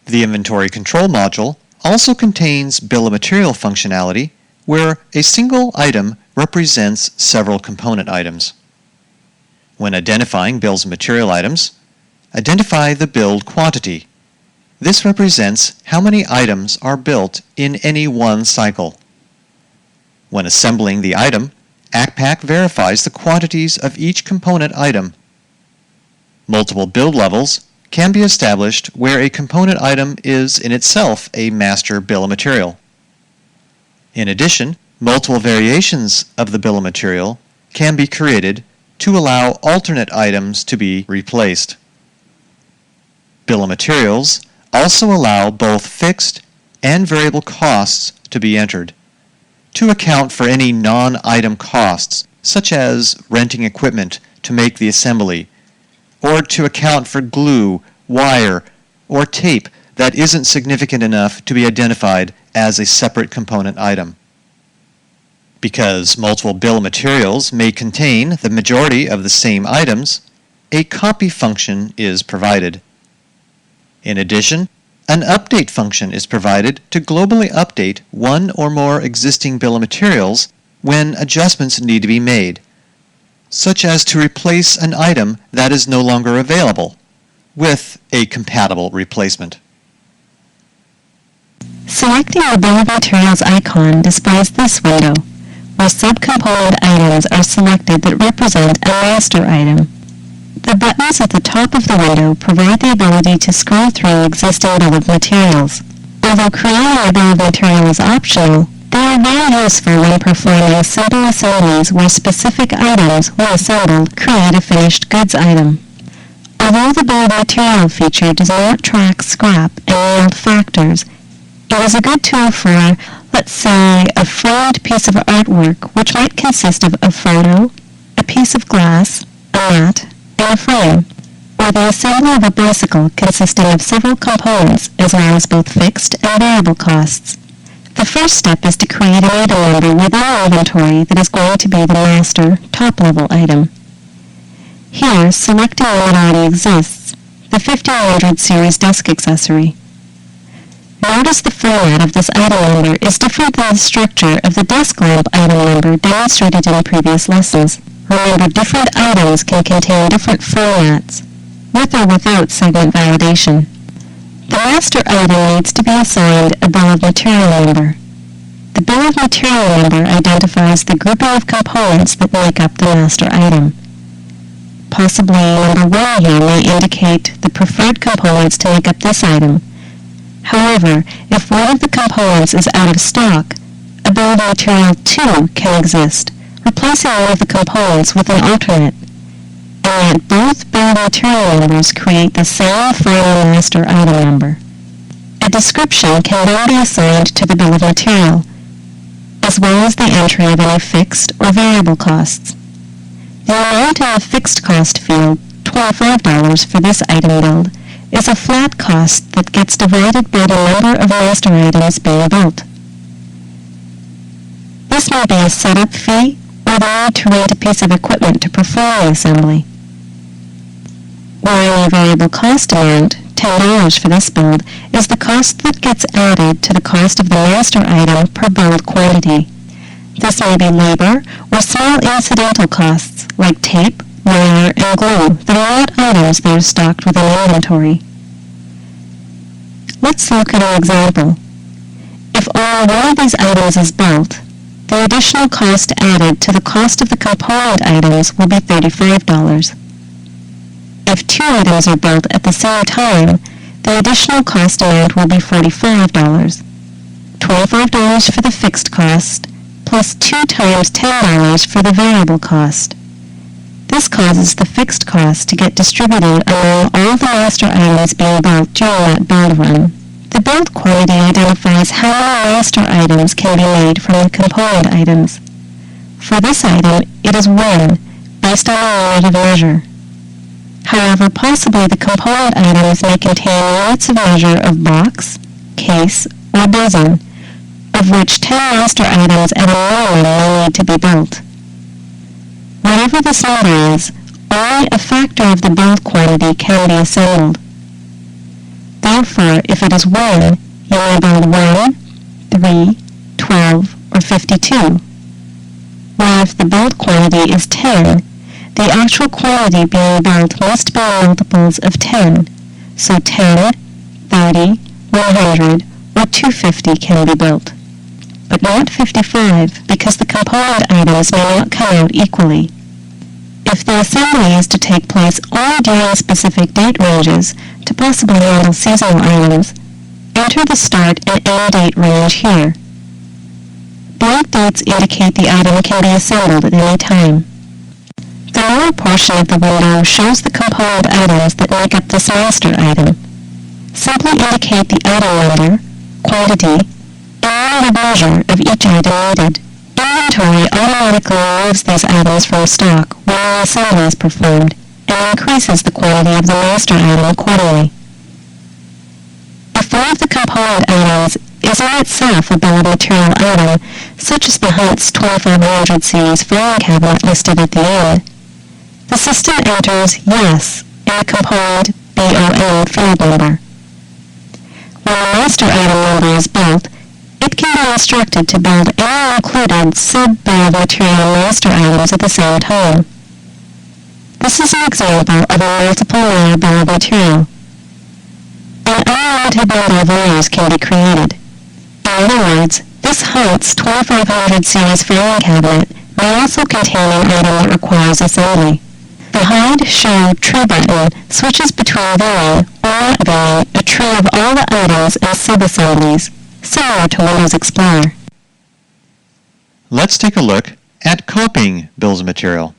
The Inventory Control module also contains bill of material functionality where a single item represents several component items. When identifying bills of material items, identify the build quantity. This represents how many items are built in any one cycle. When assembling the item, Accpac verifies the quantities of each component item. Multiple build levels can be established where a component item is in itself a master bill of material. In addition, multiple variations of the bill of material can be created to allow alternate items to be replaced. Bill of materials also allow both fixed and variable costs to be entered to account for any non-item costs, such as renting equipment to make the assembly, or to account for glue, wire, or tape that isn't significant enough to be identified as a separate component item. Because multiple bill of materials may contain the majority of the same items, a copy function is provided. In addition, an update function is provided to globally update one or more existing bill of materials when adjustments need to be made, such as to replace an item that is no longer available with a compatible replacement. Selecting the bill of materials icon displays this window, where subcomponent items are selected that represent a master item. The buttons at the top of the window provide the ability to scroll through existing bill of materials. Although creating a bill of material is optional, they are very useful when performing simple assemblies where specific items, when assembled, create a finished goods item. Although the bill of material feature does not track scrap and yield factors, it is a good tool for, let's say, a framed piece of artwork which might consist of a photo, a piece of glass, a mat, and a frame, or the assembly of a bicycle consisting of several components as well as both fixed and variable costs. The first step is to create an item number within our inventory that is going to be the master top-level item. Here, selecting one that already exists, the 1500 series desk accessory. Notice the format of this item number is different than the structure of the desk lamp item number demonstrated in previous lessons. Remember, different items can contain different formats, with or without segment validation. The master item needs to be assigned a bill of material number. The bill of material number identifies the grouping of components that make up the master item. Possibly number 1 here may indicate the preferred components to make up this item. However, if one of the components is out of stock, a bill of material 2 can exist, replacing one of the components with an alternate, and yet both bill of material numbers create the same final master item number. A description can then be assigned to the bill of material, as well as the entry of any fixed or variable costs. The amount in the fixed cost field, $25 for this item build, is a flat cost that gets divided by the number of master items being built. This may be a setup fee or the need to rent a piece of equipment to perform the assembly. While a variable cost amount, $10 for this build, is the cost that gets added to the cost of the master item per build quantity. This may be labor or small incidental costs like tape, wire, and glue that are not items that are stocked within inventory. Let's look at an example. If only one of these items is built, the additional cost added to the cost of the component items will be $35. If 2 items are built at the same time, the additional cost amount will be $45. $25 for the fixed cost, plus 2 times $10 for the variable cost. This causes the fixed cost to get distributed among all the master items being built during that build run. The build quantity identifies how many master items can be made from the component items. For this item, it is 1, based on the unit of measure. However, possibly the component items may contain units of measure of box, case, or dozen, of which 10 master items at a minimum may need to be built. Whatever this number is, only a factor of the build quantity can be assembled. Therefore, if it is 1, you may build 1, 3, 12, or 52. While if the build quantity is 10, the actual quantity being built must be multiples of 10, so 10, 30, 100, or 250 can be built. But not 55, because the component items may not come out equally. If the assembly is to take place only during specific date ranges to possibly handle seasonal items, enter the start and end date range here. Blank dates indicate the item can be assembled at any time. The lower portion of the window shows the component items that make up this master item. Simply indicate the item number, quantity, and the measure of each item needed. Inventory automatically removes these items from stock when the assembly is performed and increases the quantity of the master item accordingly. If one of the component items is in itself a bill of material item, such as the Hunt's 2500 series filing cabinet listed at the end, the system enters yes in the component BON field number. When the master item number is built, it can be instructed to build any included sub-bill of material master items at the same time. This is an example of a multiple layer bill of material. An unlimited number of layers can be created. In other words, this Hunt's 2500 series filing cabinet may also contain an item that requires assembly. The Hide Show Tree button switches between viewing or not viewing a tree of all the items and sub-assemblies, similar to Windows Explorer. Let's take a look at copying bills of material.